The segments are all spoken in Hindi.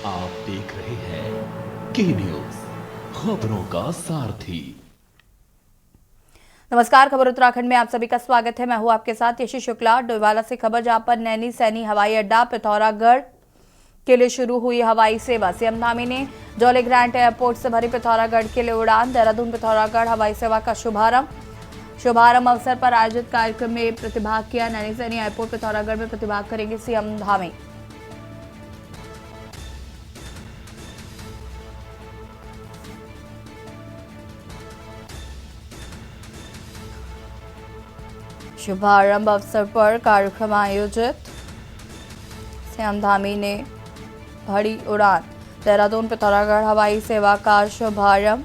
आप देख रहे हैं के न्यूज, खबरों का सारथी। नमस्कार, खबर उत्तराखंड में आप सभी का स्वागत है। मैं हूं आपके साथ यशी शुक्ला। डोईवाला से खबर, जहां पर नैनी सैनी हवाई अड्डा पिथौरागढ़ के लिए शुरू हुई हवाई सेवा। सीएम धामी ने जॉली ग्रांट एयरपोर्ट से भरी पिथौरागढ़ के लिए उड़ान। देहरादून पिथौरागढ़ हवाई सेवा का शुभारंभ अवसर पर आयोजित कार्यक्रम में प्रतिभाग किया। नैनी सैनी एयरपोर्ट पिथौरागढ़ में प्रतिभाग करेंगे सीएम धामी। शुभारंभ अवसर पर कार्यक्रम आयोजित, सीएम धामी ने भरी उड़ान। देहरादून पिथौरागढ़ हवाई सेवा का शुभारंभ।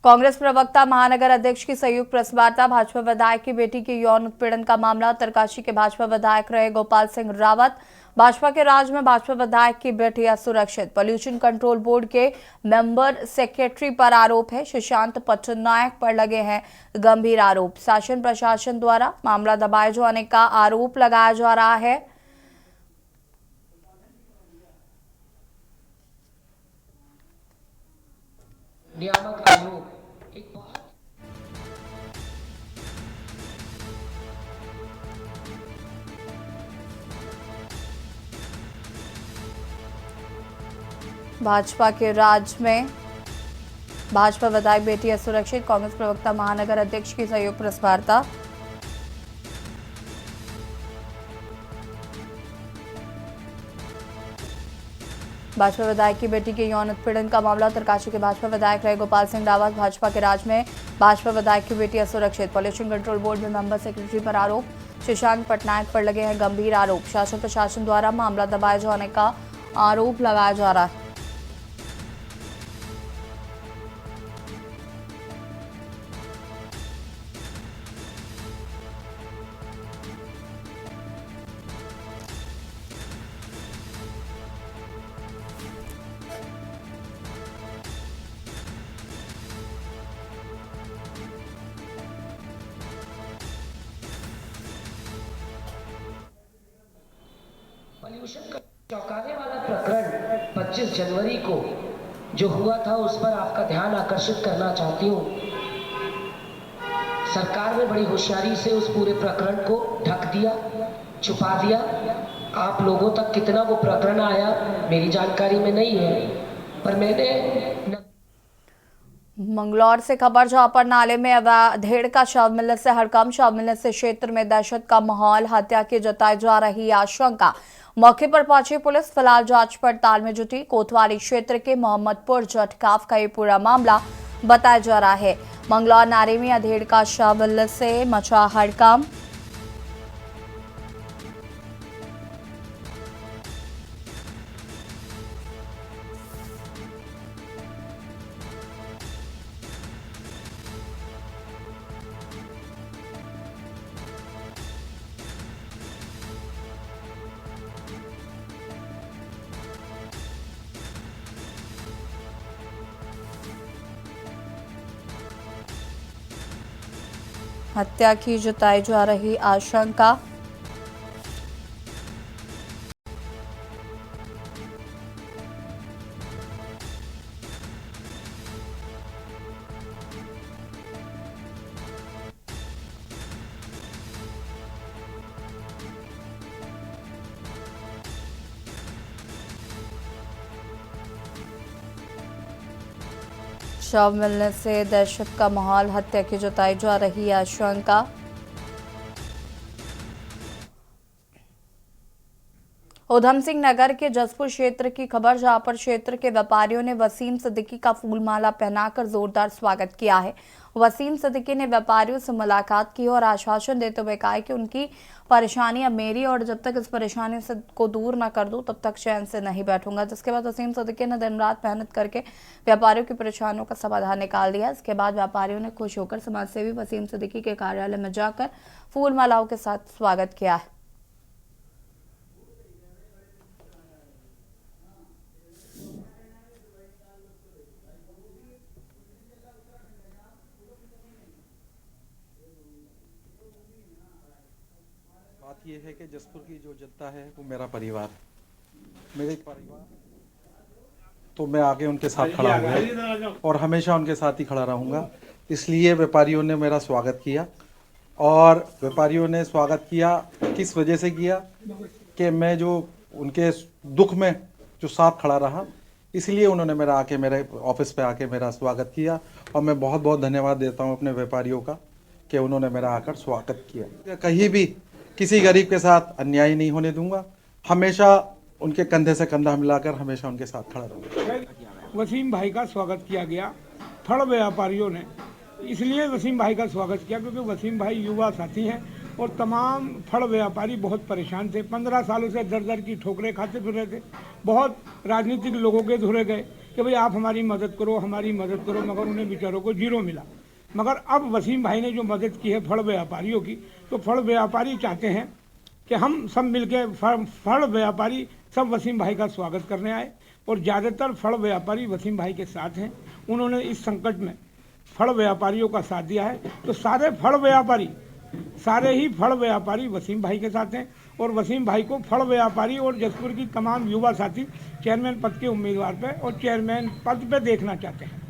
कांग्रेस प्रवक्ता महानगर अध्यक्ष की संयुक्त प्रेस वार्ता। भाजपा विधायक की बेटी के यौन उत्पीड़न का मामला। उत्तरकाशी के भाजपा विधायक रहे गोपाल सिंह रावत। भाजपा के राज में भाजपा विधायक की बेटी असुरक्षित। पॉल्यूशन कंट्रोल बोर्ड के मेंबर सेक्रेटरी पर आरोप है। सुशांत पट्टनायक पर लगे हैं गंभीर आरोप। शासन प्रशासन द्वारा मामला दबाए जाने का आरोप लगाया जा रहा है। नियामक आयोग भाजपा के राज में भाजपा विधायक बेटी असुरक्षित। कांग्रेस प्रवक्ता महानगर अध्यक्ष की संयुक्त प्रेस वार्ता। भाजपा विधायक की बेटी के यौन उत्पीड़न का मामला। उत्तरकाशी के भाजपा विधायक रहे गोपाल सिंह रावत। भाजपा के राज में भाजपा विधायक की बेटी असुरक्षित। पॉल्यूशन कंट्रोल बोर्ड में मेंबर सेक्रेटरी पर आरोप। सुशांत पट्टनायक पर लगे हैं गंभीर आरोप। शासन प्रशासन द्वारा मामला दबाए जाने का आरोप लगाया जा रहा है। पॉल्यूशन का चौंकाने वाला प्रकरण 25 जनवरी को जो हुआ था, उस पर आपका ध्यान आकर्षित करना चाहती हूँ। सरकार ने बड़ी होशियारी से उस पूरे प्रकरण को ढक दिया, छुपा दिया। आप लोगों तक कितना वो प्रकरण आया मेरी जानकारी में नहीं है, पर मैंने मंगलौर से खबर, जहां पर नाले में अवैध का शव मिलने से हड़कंप। शव मिलने से क्षेत्र में दहशत का माहौल। हत्या की जताई जा रही आशंका। मौके पर पहुंची पुलिस फिलहाल जांच पड़ताल में जुटी। कोतवाली क्षेत्र के मोहम्मदपुर जटकाफ का ये पूरा मामला बताया जा रहा है। मंगलौर नाले में अधेड़ का शव मिलने से मचा हड़कंप। हत्या की जताई जा रही आशंका। शव मिलने से दहशत का माहौल। हत्या की जताई जा रही आशंका। उधम सिंह नगर के जसपुर क्षेत्र की खबर, जहां पर क्षेत्र के व्यापारियों ने वसीम सिद्दीकी का फूलमाला पहनाकर जोरदार स्वागत किया है। वसीम सिद्दीकी ने व्यापारियों से मुलाकात की और आश्वासन देते हुए कहा कि उनकी परेशानी अब मेरी, और जब तक इस परेशानी से को दूर न कर दूं तब तक चैन से नहीं बैठूंगा। जिसके बाद वसीम सिद्दीकी ने दिन रात मेहनत करके व्यापारियों की परेशानियों का समाधान निकाल दिया। इसके बाद व्यापारियों ने खुश होकर समाजसेवी वसीम सिद्दीकी के कार्यालय में जाकर फूलमालाओं के साथ स्वागत किया है। ये है कि जसपुर की जो जनता है वो मेरा परिवार, मेरे परिवार, तो मैं आगे उनके साथ खड़ा हूँ और हमेशा उनके साथ ही खड़ा रहूँगा। इसलिए व्यापारियों ने मेरा स्वागत किया, और व्यापारियों ने स्वागत किया किस वजह से किया कि मैं जो उनके दुख में जो साथ खड़ा रहा, इसलिए उन्होंने मेरे ऑफिस पे आके मेरा स्वागत किया। और मैं बहुत बहुत धन्यवाद देता हूँ अपने व्यापारियों का कि उन्होंने मेरा आकर स्वागत किया। कहीं भी किसी गरीब के साथ अन्याय नहीं होने दूंगा, हमेशा उनके कंधे से कंधा मिलाकर हमेशा उनके साथ खड़ा रहूंगा। वसीम भाई का स्वागत किया गया फल व्यापारियों ने। इसलिए वसीम भाई का स्वागत किया क्योंकि वसीम भाई युवा साथी हैं और तमाम फल व्यापारी बहुत परेशान थे। 15 सालों से दर दर की ठोकरें खाते फिर रहे थे। बहुत राजनीतिक लोगों के धुरे गए कि भाई आप हमारी मदद करो, हमारी मदद करो, मगर उन्हें बेचारों को जीरो मिला। मगर अब वसीम भाई ने जो मदद की है फल व्यापारियों की, तो फल व्यापारी चाहते हैं कि हम सब मिलके फल व्यापारी सब वसीम भाई का स्वागत करने आए। और ज़्यादातर फल व्यापारी वसीम भाई के साथ हैं। उन्होंने इस संकट में फल व्यापारियों का साथ दिया है। तो सारे ही फल व्यापारी वसीम भाई के साथ हैं। और वसीम भाई को फल व्यापारी और जसपुर की तमाम युवा साथी चेयरमैन पद के उम्मीदवार पे और चेयरमैन पद पे देखना चाहते हैं।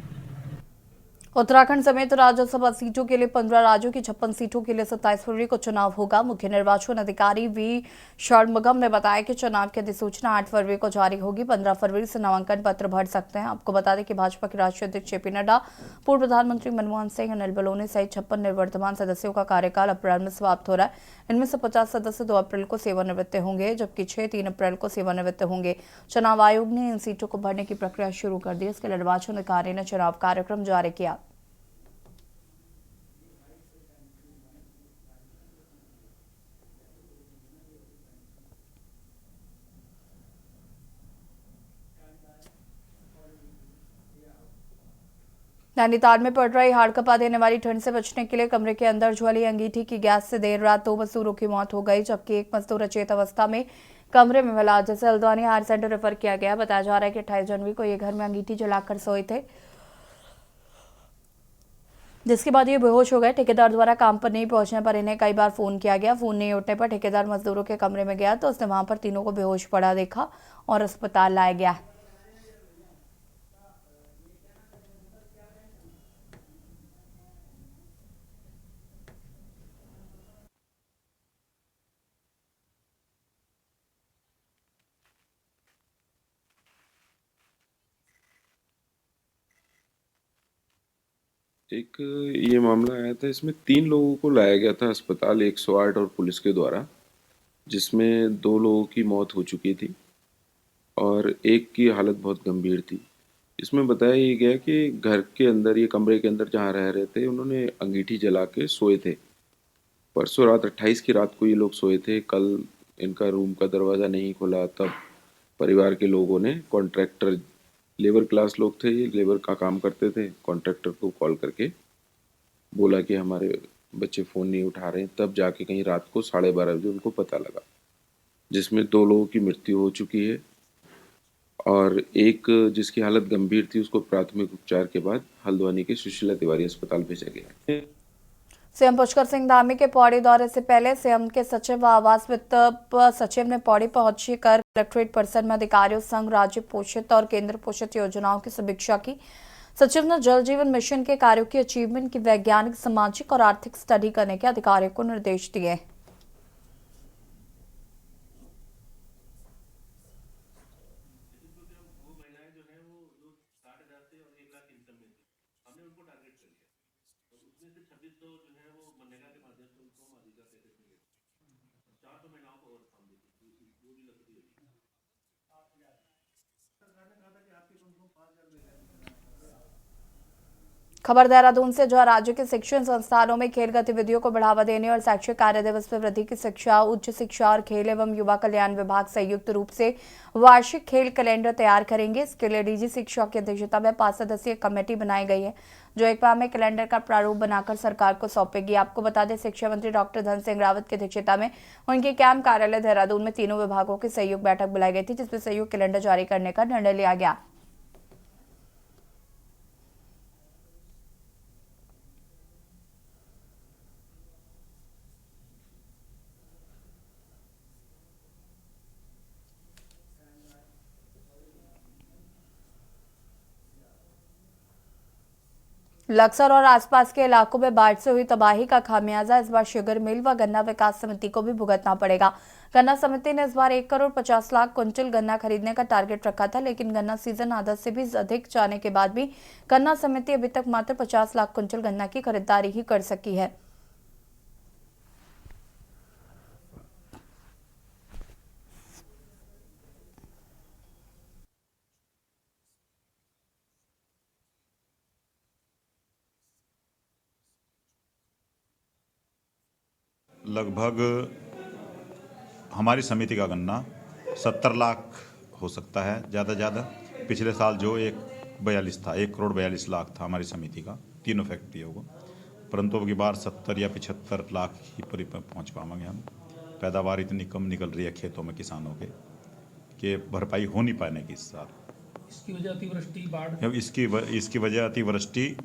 उत्तराखंड समेत राज्यसभा सीटों के लिए 15 राज्यों की 56 सीटों के लिए 27 फरवरी को चुनाव होगा। मुख्य निर्वाचन अधिकारी वी षणमुगम ने बताया कि चुनाव की अधिसूचना 8 फरवरी को जारी होगी। 15 फरवरी से नामांकन पत्र भर सकते हैं। आपको बता दें कि भाजपा के राष्ट्रीय अध्यक्ष जेपी नड्डा, पूर्व प्रधानमंत्री मनमोहन सिंह, अनिल बलूनी सहित 56 निवर्तमान सदस्यों का कार्यकाल अप्रैल में समाप्त हो रहा है। इनमें से 50 सदस्य 2 अप्रैल को सेवानिवृत्त होंगे, जबकि 6 3 अप्रैल को सेवानिवृत्त होंगे। चुनाव आयोग ने इन सीटों को भरने की प्रक्रिया शुरू कर दी। इसके लिए निर्वाचन अधिकारी ने चुनाव कार्यक्रम जारी किया। नैनीताल में पड़ रही हाड़कंपा देने वाली ठंड से बचने के लिए कमरे के अंदर ज्वली अंगीठी की गैस से देर रात 2 मजदूरों की मौत हो गई, जबकि एक मजदूर अचेत अवस्था में कमरे में मिला, जिसे हल्द्वानी हायर सेंटर रेफर किया गया। बताया जा रहा है कि 28 जनवरी को ये घर में अंगीठी जलाकर सोए थे, जिसके बाद ये बेहोश हो गए। ठेकेदार द्वारा काम पर नहीं पहुंचने पर इन्हें कई बार फोन किया गया। फोन नहीं उठने पर ठेकेदार मजदूरों के कमरे में गया तो उसने वहां पर तीनों को बेहोश पड़ा देखा और अस्पताल लाया गया। एक ये मामला आया था, इसमें 3 लोगों को लाया गया था अस्पताल 108 और पुलिस के द्वारा, जिसमें 2 लोगों की मौत हो चुकी थी और एक की हालत बहुत गंभीर थी। इसमें बताया ये गया कि घर के अंदर, ये कमरे के अंदर जहाँ रह रहे थे, उन्होंने अंगीठी जला के सोए थे। परसों रात 28 की रात को ये लोग सोए थे। कल इनका रूम का दरवाज़ा नहीं खुला, तब परिवार के लोगों ने कॉन्ट्रैक्टर, लेबर क्लास लोग थे, ये लेबर का काम करते थे, कॉन्ट्रैक्टर को कॉल करके बोला कि हमारे बच्चे फ़ोन नहीं उठा रहे हैं। तब जाके कहीं रात को 12:30 बजे उनको पता लगा, जिसमें 2 लोगों की मृत्यु हो चुकी है और एक जिसकी हालत गंभीर थी उसको प्राथमिक उपचार के बाद हल्द्वानी के सुशीला तिवारी अस्पताल भेजा गया है। सीएम पुष्कर सिंह धामी के पौड़ी दौरे से पहले सीएम के सचिव व आवास वित्त सचिव ने पौड़ी पहुंचकर कलेक्ट्रेट परिसर में अधिकारियों संग राज्य पोषित और केंद्र पोषित योजनाओं की समीक्षा की। सचिव ने जल जीवन मिशन के कार्यों की अचीवमेंट की वैज्ञानिक, सामाजिक और आर्थिक स्टडी करने के अधिकारियों को निर्देश दिए। खबर देहरादून से, जहां राज्य के शिक्षण संस्थानों में खेल गतिविधियों को बढ़ावा देने और शैक्षिक कार्य दिवस में वृद्धि की शिक्षा, उच्च शिक्षा और खेल एवं युवा कल्याण विभाग संयुक्त रूप से वार्षिक खेल कैलेंडर तैयार करेंगे। इसके लिए डीजी शिक्षा की अध्यक्षता में 5 सदस्यीय कमेटी बनाई गई है, जो एक माह में कैलेंडर का प्रारूप बनाकर सरकार को सौंपेगी। आपको बता दें, शिक्षा मंत्री डॉक्टर धन सिंह रावत की अध्यक्षता में उनके कैंप कार्यालय देहरादून में तीनों विभागों की सहयोग बैठक बुलाई गई थी, जिसमें सहयोग कैलेंडर जारी करने का निर्णय लिया गया। लक्सर और आसपास के इलाकों में बाढ़ से हुई तबाही का खामियाजा इस बार शुगर मिल व गन्ना विकास समिति को भी भुगतना पड़ेगा। गन्ना समिति ने इस बार 1 करोड़ 50 लाख क्विंटल गन्ना खरीदने का टारगेट रखा था, लेकिन गन्ना सीजन आदत से भी अधिक जाने के बाद भी गन्ना समिति अभी तक मात्र 50 लाख क्विंटल गन्ना की खरीदारी ही कर सकी है। लगभग हमारी समिति का गन्ना 70 लाख हो सकता है ज़्यादा से ज़्यादा। पिछले साल जो 1 करोड़ 42 लाख था हमारी समिति का, तीनों फैक्ट्रियों को, परंतु अब की बार 70 या 75 लाख ही पर पहुँच पाएंगे हम। पैदावार इतनी कम निकल रही है खेतों में किसानों के कि भरपाई हो नहीं पाने की इस साल। इसकी वजह अतिवृष्टि, बाढ़, इसकी वजह अतिवृष्टि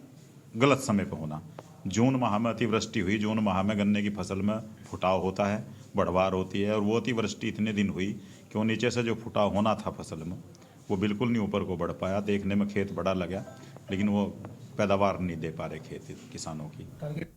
गलत समय पर होना। जून माह में अतिवृष्टि हुई, जून माह में गन्ने की फसल में फुटाव होता है, बढ़वार होती है, और वो अतिवृष्टि इतने दिन हुई कि वो नीचे से जो फुटाव होना था फसल में वो बिल्कुल नहीं ऊपर को बढ़ पाया। देखने में खेत बड़ा लगा, लेकिन वो पैदावार नहीं दे पा रहे खेत किसानों की।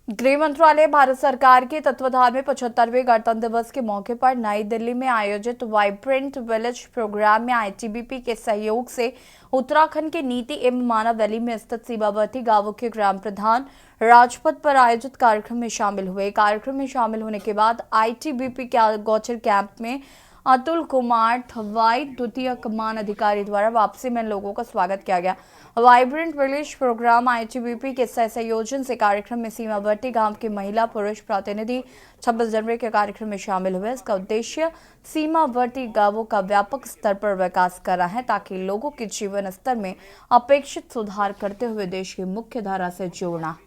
गृह मंत्रालय भारत सरकार के तत्वाधान में 75वें गणतंत्र दिवस के मौके पर नई दिल्ली में आयोजित वाइब्रेंट विलेज प्रोग्राम में आईटीबीपी के सहयोग से उत्तराखंड के नीति एवं मानव वैली में स्थित सीमावर्ती गांवों के ग्राम प्रधान राजपथ पर आयोजित कार्यक्रम में शामिल हुए। कार्यक्रम में शामिल होने के बाद आईटीबीपी के गौचर कैंप में अतुल कुमार थवाई द्वितीय कमान अधिकारी द्वारा वापसी में लोगों का स्वागत किया गया। वाइब्रेंट विलेज प्रोग्राम आईटीबीपी के संयोजन से कार्यक्रम में सीमावर्ती गांव के महिला पुरुष प्रतिनिधि 26 जनवरी के कार्यक्रम में शामिल हुए। इसका उद्देश्य सीमावर्ती गांवों का व्यापक स्तर पर विकास करना है ताकि लोगों के जीवन स्तर में अपेक्षित सुधार करते हुए देश की मुख्य धारा से जोड़ना।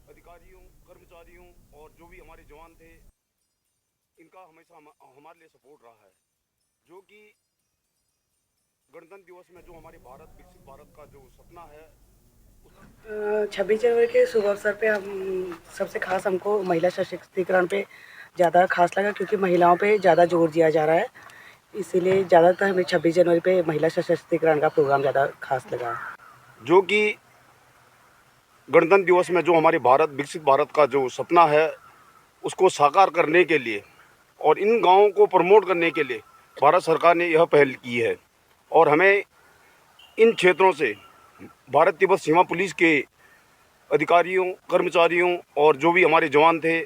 अधिकारियों, कर्मचारियों और जो भी हमारे जवान थे, इनका हमेशा हमारे लिए सपोर्ट रहा है, जो कि गणतंत्र दिवस में जो हमारे भारत विकसित भारत का जो सपना है। 26 जनवरी के शुभ अवसर पे हम सबसे खास हमको महिला सशक्तिकरण पे ज़्यादा खास लगा, क्योंकि महिलाओं पे ज़्यादा जोर दिया जा रहा है, इसीलिए ज़्यादातर हमें 26 जनवरी पे महिला सशक्तिकरण का प्रोग्राम ज़्यादा खास लगा। जो कि गणतंत्र दिवस में जो हमारे भारत विकसित भारत का जो सपना है उसको साकार करने के लिए और इन गाँवों को प्रमोट करने के लिए भारत सरकार ने यह पहल की है, और हमें इन क्षेत्रों से भारत तिब्बत सीमा पुलिस के अधिकारियों, कर्मचारियों और जो भी हमारे जवान थे,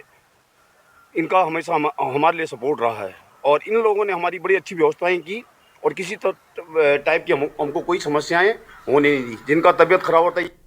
इनका हमेशा हमारे लिए सपोर्ट रहा है, और इन लोगों ने हमारी बड़ी अच्छी व्यवस्थाएं की और किसी टाइप की हमको कोई समस्याएं होने नहीं दी। जिनका तबीयत खराब होता है।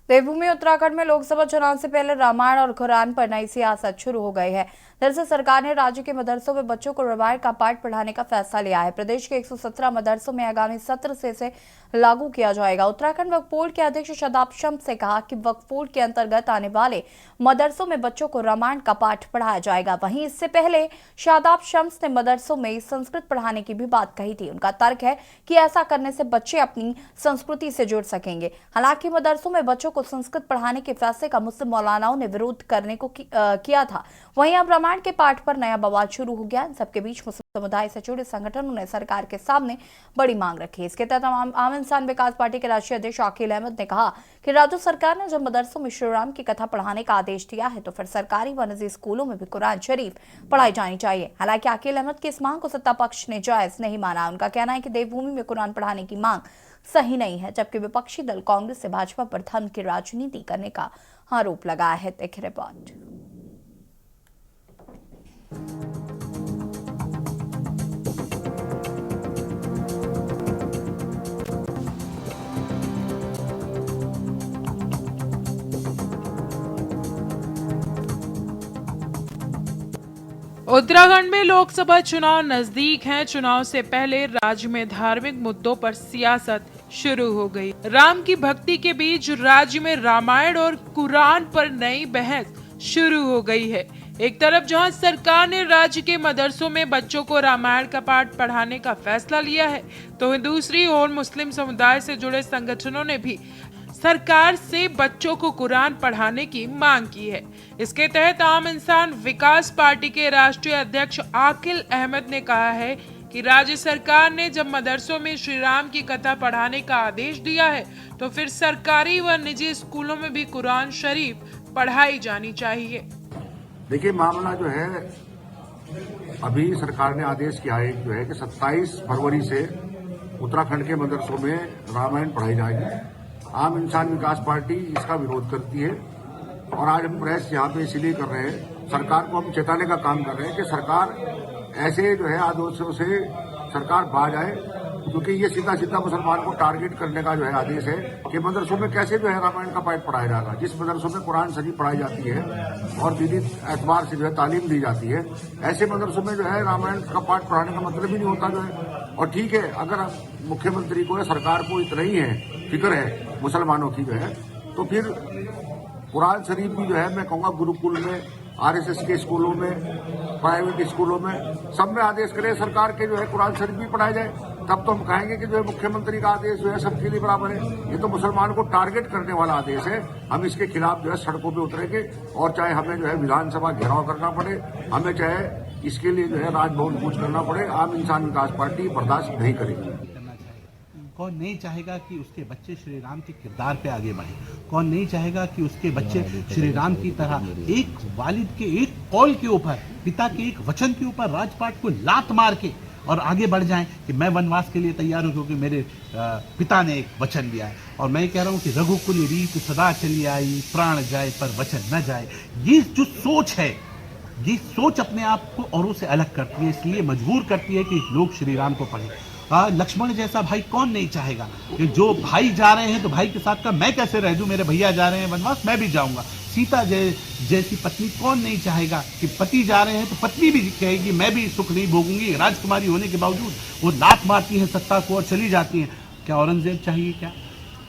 देवभूमि उत्तराखंड में लोकसभा चुनाव से पहले रामायण और कुरान पर नई सियासत शुरू हो गई है। दरअसल सरकार ने राज्य के मदरसों में बच्चों को रामायण का पाठ पढ़ाने का फैसला लिया है। प्रदेश के 117 मदरसों में आगामी सत्र से इसे लागू किया जाएगा। उत्तराखंड वक्फ बोर्ड के अध्यक्ष शादाब शम्स ने कहा कि वक्फ बोर्ड के अंतर्गत आने वाले मदरसों में बच्चों को रामायण का पाठ पढ़ाया जाएगा। वहीं इससे पहले शादाब शम्स ने मदरसों में संस्कृत पढ़ाने की भी बात कही थी। उनका तर्क है कि ऐसा करने से बच्चे अपनी संस्कृति से जुड़ सकेंगे। हालांकि मदरसों में बच्चों को संस्कृत पढ़ाने के फैसले का मुस्लिम मौलानाओं ने विरोध करने को किया था। वहीं अब रामायण के पाठ पर नया बवाल शुरू हो गया। इन सबके बीच मुस्लिम समुदाय से जुड़े संगठनों ने सरकार के सामने बड़ी मांग रखी है। इसके तहत आम इंसान विकास पार्टी के राष्ट्रीय अध्यक्ष अकील अहमद ने कहा कि राज्य सरकार ने जब मदरसों में श्री राम की कथा पढ़ाने का आदेश दिया है तो फिर सरकारी व निजी स्कूलों में भी कुरान शरीफ पढ़ाई जानी चाहिए। हालांकि अकील अहमद की इस मांग को सत्ता पक्ष ने जायज नहीं माना। उनका कहना है कि देवभूमि में कुरान पढ़ाने की मांग सही नहीं है, जबकि विपक्षी दल कांग्रेस से भाजपा पर धर्म की राजनीति करने का आरोप लगाया है। देखिए रिपोर्ट। उत्तराखंड में लोकसभा चुनाव नजदीक हैं। चुनाव से पहले राज्य में धार्मिक मुद्दों पर सियासत शुरू हो गई। राम की भक्ति के बीच राज्य में रामायण और कुरान पर नई बहस शुरू हो गई है। एक तरफ जहां सरकार ने राज्य के मदरसों में बच्चों को रामायण का पाठ पढ़ाने का फैसला लिया है, तो दूसरी ओर मुस्लिम समुदाय से जुड़े संगठनों ने भी सरकार से बच्चों को कुरान पढ़ाने की मांग की है। इसके तहत आम इंसान विकास पार्टी के राष्ट्रीय अध्यक्ष अकील अहमद ने कहा है कि राज्य सरकार ने जब मदरसों में श्री राम की कथा पढ़ाने का आदेश दिया है तो फिर सरकारी व निजी स्कूलों में भी कुरान शरीफ पढ़ाई जानी चाहिए। देखिए, मामला जो है अभी सरकार ने आदेश किया है जो है कि 27 फरवरी से उत्तराखंड के मदरसों में रामायण पढ़ाई जाएगी। आम इंसान विकास पार्टी इसका विरोध करती है और आज हम प्रेस यहाँ पे इसलिए कर रहे हैं, सरकार को हम चेताने का काम कर रहे हैं कि सरकार ऐसे जो है आदेशों से सरकार बाज आए, क्योंकि ये सीधा सीधा मुसलमान को टारगेट करने का जो है आदेश है कि मदरसों में कैसे जो है रामायण का पाठ पढ़ाया जाएगा। जिस मदरसों में कुरान शरीफ पढ़ाई जाती है और दीदी एतबार से जो है तालीम दी जाती है, ऐसे मदरसों में जो है रामायण का पाठ पढ़ाने का मतलब ही नहीं होता जो है। और ठीक है, अगर मुख्यमंत्री को या सरकार को इतना ही है फिक्र है मुसलमानों की जो है, तो फिर कुरान शरीफ भी जो है मैं कहूँगा गुरुकुल में, आरएसएस के स्कूलों में, प्राइवेट स्कूलों में, सब में आदेश करे सरकार के जो है कुरान शरीफ भी पढ़ाया जाए। तब तो हम कहेंगे कि जो है मुख्यमंत्री का आदेश जो है सबके लिए बराबर है। ये तो मुसलमान को टारगेट करने वाला आदेश है। हम इसके खिलाफ जो है सड़कों पे उतरेंगे और चाहे हमें जो है विधानसभा घेराव करना पड़े, हमें चाहे इसके लिए जो है राजभवन कूच करना पड़े, आम इंसान विकास पार्टी बर्दाश्त नहीं करेगी। कौन नहीं चाहेगा कि उसके बच्चे श्री राम के किरदार पे आगे बढ़े? कौन नहीं चाहेगा कि उसके बच्चे श्री राम की तरह एक वालिद के एक कौल के ऊपर, पिता के एक वचन के ऊपर राजपाट को लात मार के और आगे बढ़ जाएं कि मैं वनवास के लिए तैयार हूं क्योंकि मेरे पिता ने एक वचन दिया है। और मैं कह रहा हूं कि रघुकुल रीत सदा चली आई, प्राण जाए पर वचन न जाए। ये जो सोच है, ये सोच अपने आप को औरों से अलग करती है, इसलिए मजबूर करती है कि लोग श्री राम को पढ़ें। लक्ष्मण जैसा भाई कौन नहीं चाहेगा कि जो भाई जा रहे हैं तो भाई के साथ का मैं कैसे रह दूं, मेरे भैया जा रहे हैं वनवास मैं भी जाऊंगा। सीता जैसी पत्नी कौन नहीं चाहेगा कि पति जा रहे हैं तो पत्नी भी कहेगी मैं भी सुख नहीं भोगूंगी। राजकुमारी होने के बावजूद वो लात मारती है सत्ता को और चली जाती हैं। क्या औरंगजेब चाहिए? क्या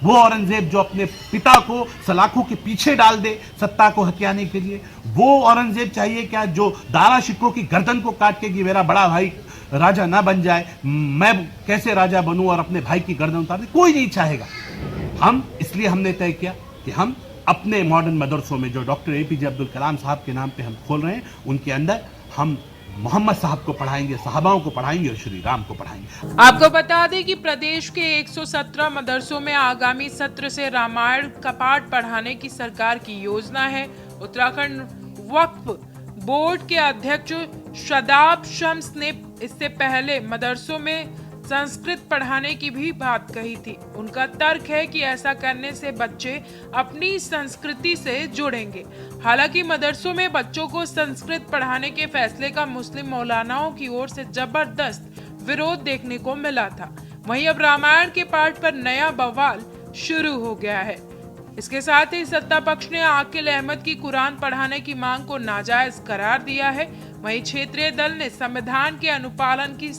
वो औरंगजेब जो अपने पिता को सलाखों के पीछे डाल दे सत्ता को हथियाने के लिए? वो औरंगजेब चाहिए क्या जो दारा शिकों की गर्दन को काट के कि मेरा बड़ा भाई राजा ना बन जाए, मैं कैसे राजा बनूं और अपने भाई की गर्दन उतार दे? कोई नहीं चाहेगा। इसलिए हमने तय किया कि हम अपने मॉडर्न मदरसों में जो डॉक्टर APJ अब्दुल कलाम साहब के नाम पे हम खोल रहे हैं, उनके अंदर हम मोहम्मद साहब को पढ़ाएंगे, सहाबाओं को पढ़ाएंगे और श्री राम को पढ़ाएंगे। आपको बता दें कि प्रदेश के 117 मदरसों में आगामी सत्र से रामायण का पाठ पढ़ाने की सरकार की योजना है। उत्तराखंड वक्फ बोर्ड के अध्यक्ष शादाब शम्स ने इससे पहले मदरसों में संस्कृत पढ़ाने की भी बात कही थी। उनका तर्क है कि ऐसा करने से बच्चे अपनी संस्कृति से जुड़ेंगे। हालांकि मदरसों में बच्चों को संस्कृत पढ़ाने के फैसले का मुस्लिम मौलानाओं की ओर से जबरदस्त विरोध देखने को मिला था। वहीं अब रामायण के पाठ पर नया बवाल शुरू हो गया है। इसके साथ ही सत्ता पक्ष ने आकिल अहमद की कुरान पढ़ाने की मांग को नाजायज करार दिया है। वहीं क्षेत्रीय दल ने संविधान के अनुपालन की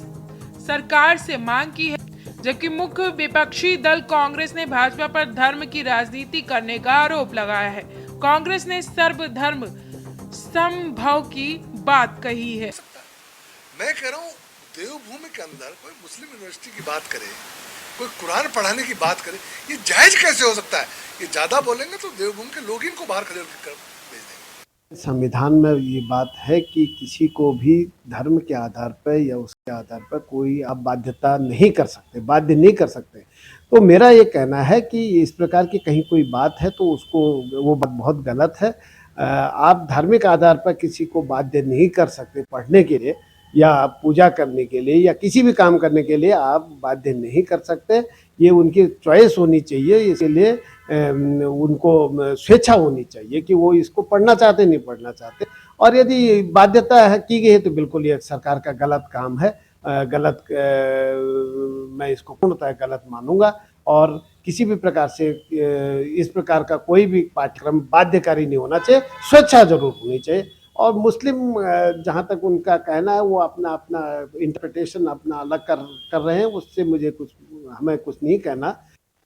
सरकार से मांग की है, जबकि मुख्य विपक्षी दल कांग्रेस ने भाजपा पर धर्म की राजनीति करने का आरोप लगाया है। कांग्रेस ने सर्वधर्म समभाव की बात कही है। मैं कह रहा हूँ देवभूमि के अंदर कोई मुस्लिम यूनिवर्सिटी की बात करे, कोई कुरान पढ़ाने की बात करे, ये जायज कैसे हो सकता है? ये ज्यादा बोलेंगे तो देवभूमि के लोग इनको बाहर खड़े कर भेज देंगे। संविधान में ये बात है कि किसी को भी धर्म के आधार पर या उसके आधार पर कोई आप बाध्यता नहीं कर सकते, बाध्य नहीं कर सकते। तो मेरा ये कहना है कि इस प्रकार की कहीं कोई बात है तो उसको वो बात बहुत गलत है। आप धार्मिक आधार पर किसी को बाध्य नहीं कर सकते पढ़ने के लिए या पूजा करने के लिए या किसी भी काम करने के लिए आप बाध्य नहीं कर सकते। ये उनकी चॉइस होनी चाहिए, इसलिए उनको स्वेच्छा होनी चाहिए कि वो इसको पढ़ना चाहते नहीं पढ़ना चाहते। और यदि बाध्यता की गई है तो बिल्कुल ये सरकार का गलत काम है, गलत मैं इसको पूर्णतः गलत मानूंगा। और किसी भी प्रकार से इस प्रकार का कोई भी पाठ्यक्रम बाध्यकारी नहीं होना चाहिए, स्वेच्छा जरूर होनी चाहिए। और मुस्लिम जहाँ तक उनका कहना है वो अपना अपना इंटरप्रिटेशन अपना अलग कर रहे हैं, उससे मुझे हमें कुछ नहीं कहना।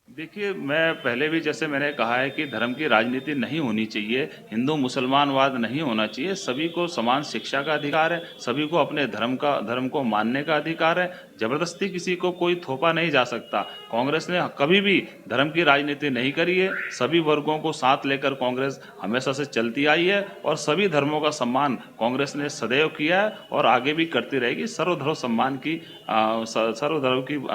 देखिए, मैं पहले भी जैसे मैंने कहा है कि धर्म की राजनीति नहीं होनी चाहिए, हिंदू मुसलमानवाद नहीं होना चाहिए। सभी को समान शिक्षा का अधिकार है, सभी को अपने धर्म को मानने का अधिकार है। जबरदस्ती किसी को कोई थोपा नहीं जा सकता। कांग्रेस ने कभी भी धर्म की राजनीति नहीं करी है। सभी वर्गों को साथ लेकर कांग्रेस हमेशा से चलती आई है और सभी धर्मों का सम्मान कांग्रेस ने सदैव किया है और आगे भी करती रहेगी। सर्वधर्म सम्मान की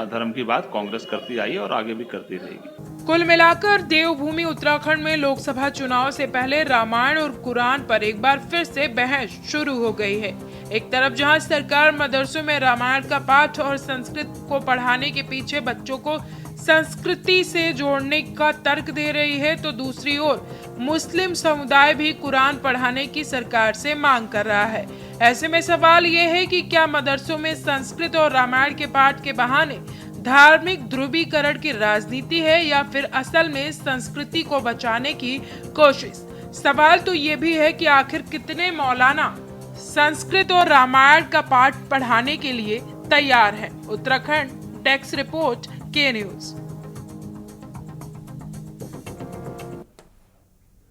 धर्म की बात कांग्रेस करती आई है और आगे भी करती रहेगी। कुल मिलाकर देवभूमि उत्तराखंड में लोकसभा चुनाव से पहले रामायण और कुरान पर एक बार फिर से बहस शुरू हो गई है। एक तरफ जहां सरकार मदरसों में रामायण का पाठ और संस्कृत को पढ़ाने के पीछे बच्चों को संस्कृति से जोड़ने का तर्क दे रही है, तो दूसरी ओर मुस्लिम समुदाय भी कुरान पढ़ाने की सरकार से मांग कर रहा है। ऐसे में सवाल ये है कि क्या मदरसों में संस्कृत और रामायण के पाठ के बहाने धार्मिक ध्रुवीकरण की राजनीति है या फिर असल में संस्कृति को बचाने की कोशिश। सवाल तो ये भी है कि आखिर कितने मौलाना संस्कृत और रामायण का पाठ पढ़ाने के लिए तैयार हैं। उत्तराखंड डेस्क रिपोर्ट के न्यूज।